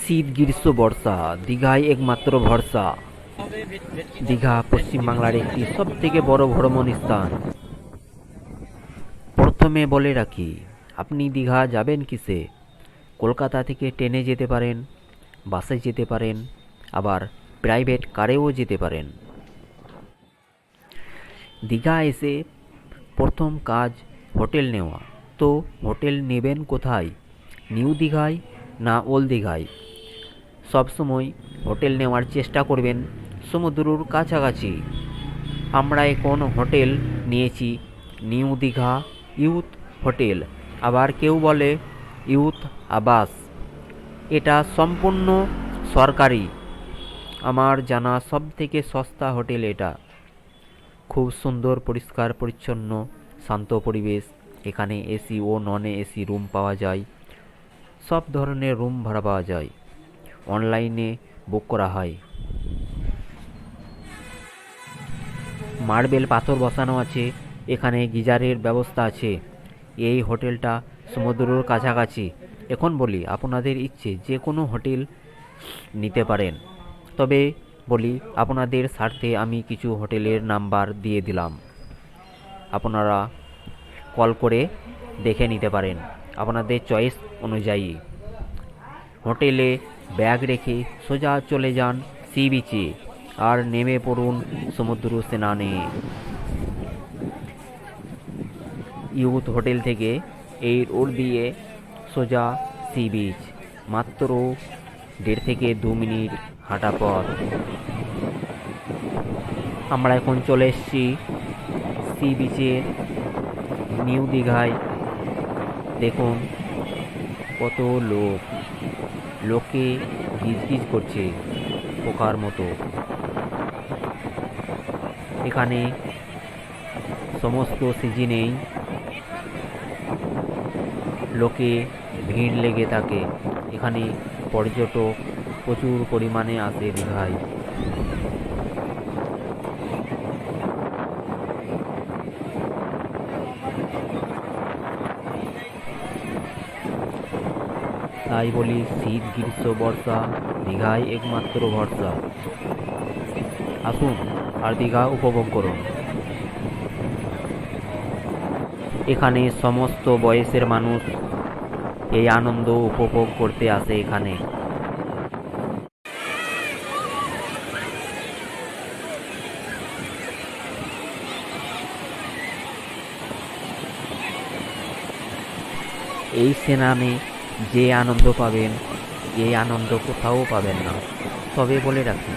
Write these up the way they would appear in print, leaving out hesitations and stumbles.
শীত, গ্রীষ্ম, বর্ষা দীঘায় একমাত্র ভরসা। দীঘা পশ্চিমবাংলার একটি সবথেকে বড় ভ্রমণ স্থান। প্রথমে বলে রাখি, আপনি দীঘা যাবেন কিসে? কলকাতা থেকে ট্রেনে যেতে পারেন, বাসে যেতে পারেন, আবার প্রাইভেট কারেও যেতে পারেন। দীঘা এসে প্রথম কাজ হোটেল নেওয়া। তো হোটেল নেবেন কোথায়? নিউ দীঘায় না ওল্ড দীঘায়? সবসময় হোটেল নেওয়ার চেষ্টা করবেন সমুদ্রর কাছাকাছি। আমরা এখন হোটেল নিয়েছি নিউ দীঘা ইউথ হোটেল, আবার কেউ বলে ইউথ আবাস। এটা সম্পূর্ণ সরকারি। আমার জানা সবথেকে সস্তা হোটেল এটা। খুব সুন্দর, পরিষ্কার পরিচ্ছন্ন, শান্ত পরিবেশ। এখানে এসি ও নন এসি রুম পাওয়া যায়। সব ধরনের রুম ভাড়া পাওয়া যায়, অনলাইনে বুক করা হয়। মার্বেল পাথর বসানো আছে, এখানে গিজারের ব্যবস্থা আছে। এই হোটেলটা সমুদ্রের কাছাকাছি। এখন বলি, আপনাদের ইচ্ছে যে কোনো হোটেল নিতে পারেন, তবে বলি আপনাদের স্বার্থে আমি কিছু হোটেলের নাম্বার দিয়ে দিলাম, আপনারা কল করে দেখে নিতে পারেন আপনাদের চয়েস অনুযায়ী। হোটেলে ব্যাগ রেখে সোজা চলে যান সি বিচে, আর নেমে পড়ুন সমুদ্র স্নানে। ইউথ হোটেল থেকে এই রোড দিয়ে সোজা সি বিচ, মাত্র 1.5 থেকে 2 মিনিট হাঁটা পথ। আমরা এখন চলে এসেছি সি বিচে, নিউ দীঘায়। দেখুন কত লোকে গিজগিজ করছে পোকার মতো। এখানে সমস্ত সিজনেই লোকে ভিড় লেগে থাকে। এখানে পর্যটক প্রচুর পরিমাণে আসে দীঘায়। তাই বলি, শীত, গ্রীষ্ম, বর্ষা দীঘায় একমাত্র ভরসা। আসুন আর দীঘা উপভোগ করুন। এখানে সমস্ত বয়সের মানুষ এই আনন্দ উপভোগ করতে আসে এখানে। এই স্নানে যে আনন্দ পাবেন, এই আনন্দ কোথাও পাবেন না। তবে বলে রাখি,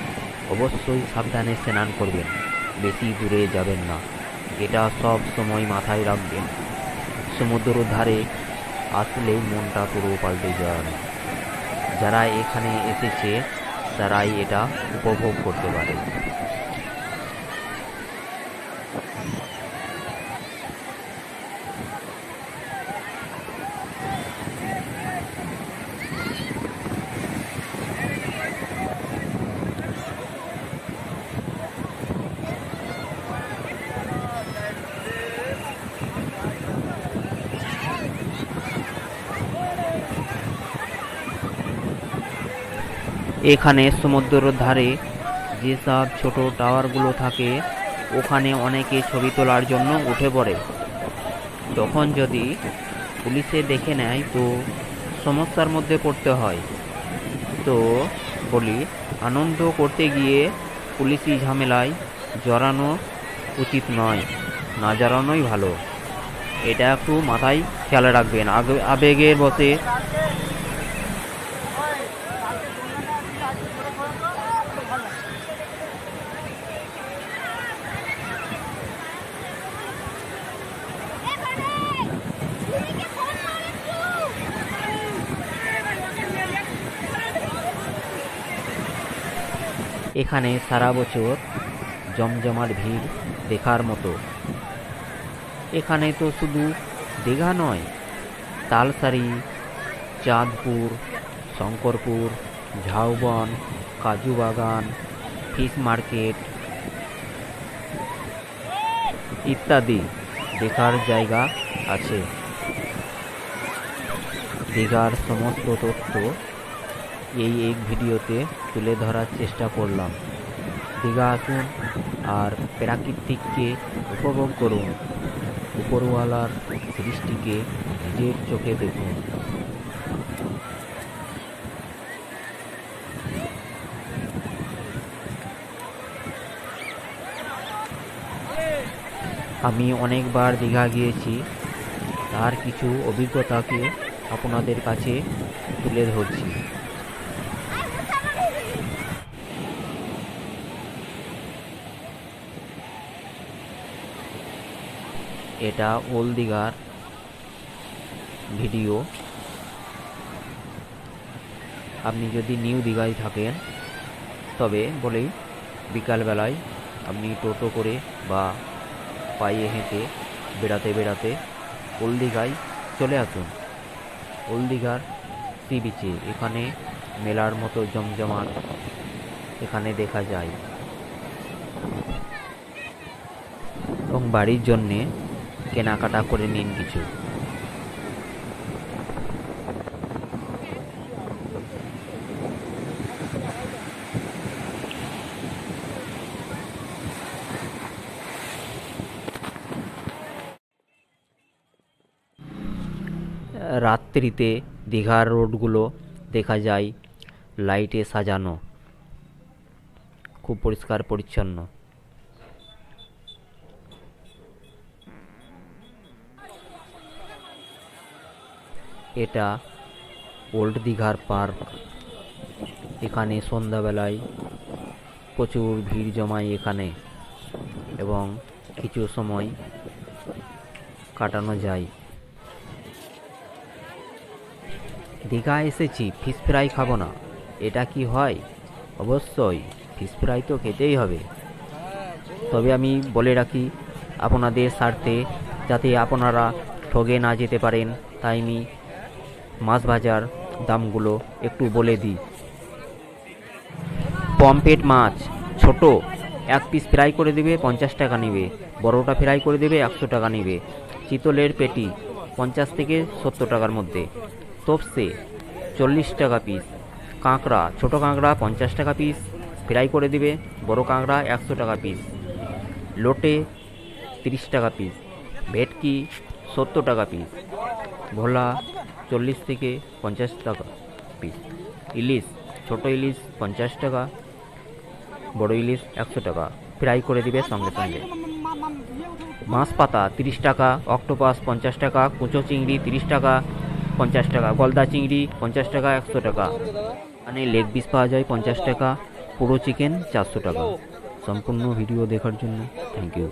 অবশ্যই সাবধানে স্নান করবেন, বেশি দূরে যাবেন না। এটা সব সময় মাথায় রাখবেন। সমুদ্র ধারে আসলে মনটা পুরো পাল্টে যায়। যারা এখানে এসেছে তারাই এটা উপভোগ করতে পারে। এখানে সমুদ্রের ধারে যেসব ছোট টাওয়ারগুলো থাকে, ওখানে অনেকে ছবি তোলার জন্য উঠে পড়ে। তখন যদি পুলিশে দেখে নেয় তো সমস্যার মধ্যে পড়তে হয়। তো বলি, আনন্দ করতে গিয়ে পুলিশি ঝামেলায় জড়ানো উচিত নয়, না জড়ানোই ভালো। এটা একটু মাথায় খেয়াল রাখবেন। আবেগের বশে এখানে সারা বছর জমজমাট ভিড় দেখার মতো। এখানে তো শুধু দীঘা নয়, তালসারি, চাঁদপুর, শঙ্করপুর, ঝাউবন, কাজু বাগান, ফিশ মার্কেট ইত্যাদি দেখার জায়গা আছে। দীঘার সমস্ত তথ্য এই এক ভিডিওতে তুলে ধরার চেষ্টা করলাম। দীঘা আসুন আর প্রাকৃতিককে উপভোগ করুন, উপরওয়ালার সৃষ্টিকে নিজের চোখে দেখুন। আমি অনেকবার দীঘা গিয়েছি, তার কিছু অভিজ্ঞতাকে আপনাদের কাছে তুলে ধরছি। এটা ওল্ড দীঘার ভিডিও। আপনি যদি নিউ দীঘায় থাকেন তবে বলেই বিকালবেলায় আপনি টোটো করে বা পায়ে হেঁটে বেড়াতে বেড়াতে ওল্ড দীঘায় চলে আসুন। ওল্ড দীঘার সি বিচে এখানে মেলার মতো জমজমাট এখানে দেখা যায়, এবং বাড়ির জন্যে কেনাকাটা করে নিন কিছু। রাত্রিতে দীঘার রোডগুলো দেখা যায় লাইটে সাজানো, খুব পরিষ্কার পরিচ্ছন্ন। এটা ওল্ড দীঘার পার্ক। এখানে সন্ধ্যাবেলায় প্রচুর ভিড় জমায় এখানে, এবং কিছু সময় কাটানো যায়। দীঘা এসেছি, ফিশ ফ্রাই খাবো না, এটা কি হয়? অবশ্যই ফিশ ফ্রাই তো খেতেই হবে। তবে আমি বলে রাখি আপনাদের স্বার্থে, যাতে আপনারা ঠগে না যেতে পারেন, তাই আমি মাছ ভাজার দামগুলো একটু বলে দিই। পমফ্রেট মাছ ছোট 1 পিস ফ্রাই করে দেবে 50 টাকা নেবে, বড়টা ফ্রাই করে দেবে 100 টাকা নেবে। চিতলের পেটি 50 থেকে 70 টাকার মধ্যে। তপসে 40 টাকা পিস। কাঁকড়া, ছোট কাঁকড়া 50 টাকা পিস, ফ্রাই করে দেবে। বড় কাঁকড়া 100 টাকা পিস। লোটে 30 টাকা পিস। ভেটকি 70 টাকা পিস। ভোলা 40 থেকে 50 টাকা পিস। ইলিশ, ছোট ইলিশ 50 টাকা, বড় ইলিশ 100 টাকা, ফ্রাই করে দিবে সঙ্গে সঙ্গে। মাছ পাতা 30 টাকা, অক্টোপাস 50 টাকা, কুচো চিংড়ি 30 টাকা 50 টাকা, গলদা চিংড়ি 50 টাকা 100 টাকা। মানে লেগ পিস পাওয়া যায় 50 টাকা, পুরো চিকেন 400 টাকা। সম্পূর্ণ ভিডিও দেখার জন্য থ্যাংক ইউ।